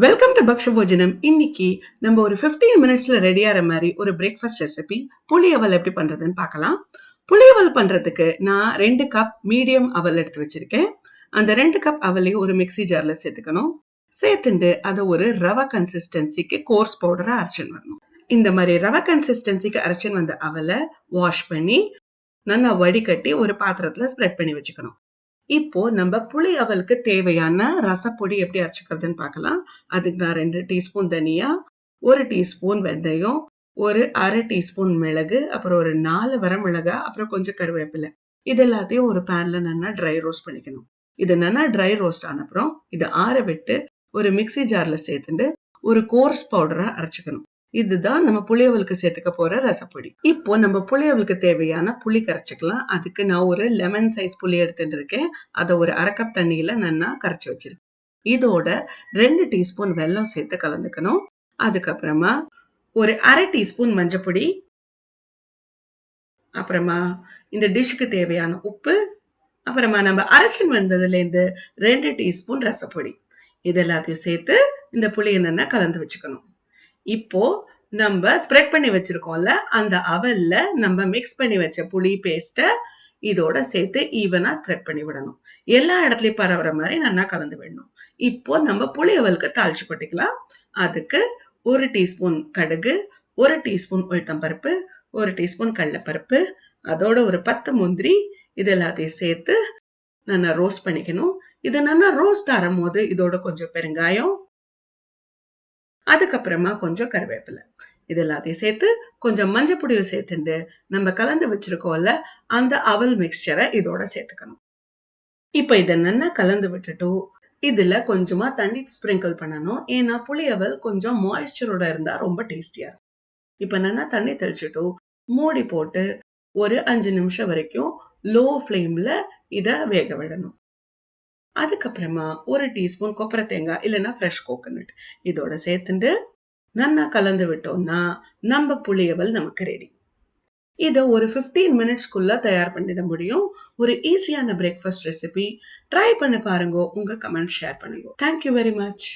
Welcome to பக்ஷ போஜனம். இன்னைக்கு நம்ம ஒரு 15 மினிட்ஸ்ல ரெடி ஆகிற மாதிரி ஒரு பிரேக்ஃபாஸ்ட் ரெசிபி புளியவல் எப்படி பண்றதுன்னு பார்க்கலாம். புளியவல் பண்றதுக்கு நான் 2 கப் மீடியம் அவல் எடுத்து வச்சிருக்கேன். அந்த 2 கப் அவலையும் ஒரு மிக்ஸி ஜார்ல சேர்த்துக்கணும். சேர்த்துட்டு அதை ஒரு ரவை கன்சிஸ்டன்சிக்கு கோர்ஸ் பவுடரா அரைச்சுன்னு வரணும். இந்த மாதிரி ரவை கன்சிஸ்டன்சிக்கு அரைச்சுன்னு வந்த அவலை வாஷ் பண்ணி நல்லா வடிகட்டி ஒரு பாத்திரத்துல ஸ்ப்ரெட் பண்ணி வச்சுக்கணும். இப்போ நம்ம புளி அவலுக்கு தேவையான ரசப்பொடி எப்படி அரைச்சுக்கிறதுன்னு பார்க்கலாம். அதுக்கு நான் 2 டீஸ்பூன் தனியா, 1 டீஸ்பூன் வெந்தயம், ஒரு அரை டீஸ்பூன் மிளகு, அப்புறம் ஒரு 4 வரமிளகாய், அப்புறம் கொஞ்சம் கருவேப்பிலை. இது எல்லாத்தையும் ஒரு பேன்ல நல்லா ட்ரை ரோஸ்ட் பண்ணிக்கணும். இது நல்லா ட்ரை ரோஸ்ட் ஆன அப்புறம் இதை ஆற விட்டு ஒரு மிக்ஸி ஜார்ல சேர்த்துட்டு ஒரு கோர்ஸ் பவுடரா அரைச்சுக்கணும். இதுதான் நம்ம புளியவலுக்கு சேர்த்துக்க போற ரசப்பொடி. இப்போ நம்ம புளியவலுக்கு தேவையான புளி கரைச்சிக்கலாம். அதுக்கு நான் ஒரு லெமன் சைஸ் புளி எடுத்துட்டு இருக்கேன். அதை ஒரு அரை கப் தண்ணியில நல்லா கரைச்சி வச்சிருக்கேன். இதோட 2 டீஸ்பூன் வெல்லம் சேர்த்து கலந்துக்கணும். அதுக்கப்புறமா ஒரு அரை டீஸ்பூன் மஞ்சப்பொடி, அப்புறமா இந்த டிஷ்க்கு தேவையான உப்பு, அப்புறமா நம்ம அரைச்சின் வந்ததுல இருந்து 2 டீஸ்பூன் ரசப்பொடி, இது எல்லாத்தையும் சேர்த்து இந்த புளியை நல்லா கலந்து வச்சுக்கணும். இப்போ நம்ம ஸ்ப்ரெட் பண்ணி வச்சிருக்கோம்ல, அந்த அவல்ல நம்ம மிக்ஸ் பண்ணி வச்ச புளி பேஸ்ட இதோட சேர்த்து ஈவனா ஸ்ப்ரெட் பண்ணி விடணும். எல்லா இடத்துலயும் பரவுற மாதிரி நல்லா கலந்து விடணும். இப்போ நம்ம புளி அவலுக்கு தாளிச்சு கொட்டிக்கலாம். அதுக்கு 1 டீஸ்பூன் கடுகு, 1 டீஸ்பூன் உளுத்தம்பருப்பு, 1 டீஸ்பூன் கடலைப்பருப்பு, அதோட ஒரு 10 முந்திரி, இது எல்லாத்தையும் சேர்த்து நல்லா ரோஸ்ட் பண்ணிக்கணும். இது நல்லா ரோஸ்ட் ஆகும் போது இதோட கொஞ்சம் பெருங்காயம், அதுக்கப்புறமா கொஞ்சம் கருவேப்பிலை, இது எல்லாத்தையும் சேர்த்து கொஞ்சம் மஞ்சள் பொடியும் சேர்த்துட்டு நம்ம கலந்து வச்சிருக்கோம்ல அந்த அவல் மிக்சரை இதோட சேர்த்துக்கணும். இப்ப இதை நல்லா கலந்து விட்டுட்டு இதுல கொஞ்சமா தண்ணி ஸ்ப்ரிங்கிள் பண்ணணும். ஏன்னா புளியவல் கொஞ்சம் மாய்ஸ்சரோட இருந்தா ரொம்ப டேஸ்டியா இருக்கும். இப்ப நல்லா தண்ணி தெளிச்சுட்டு மூடி போட்டு ஒரு 5 நிமிஷம் வரைக்கும் லோ ஃப்ளேம்ல இத வேக விடணும். அதுக்கப்புறமா 1 டீஸ்பூன் கொப்பரை தேங்காய் இல்லைன்னா ஃப்ரெஷ் கோகோனட் இதோட சேர்த்துட்டு நல்லா கலந்து விட்டோம்னா நம்ம புளியவல் நமக்கு ரெடி. இதை ஒரு 15 மினிட்ஸ்க்குள்ள தயார் பண்ணிட முடியும். ஒரு ஈஸியான பிரேக்ஃபாஸ்ட் ரெசிபி. ட்ரை பண்ணி பாருங்க. உங்க கமெண்ட் ஷேர் பண்ணுங்க. Thank you very much.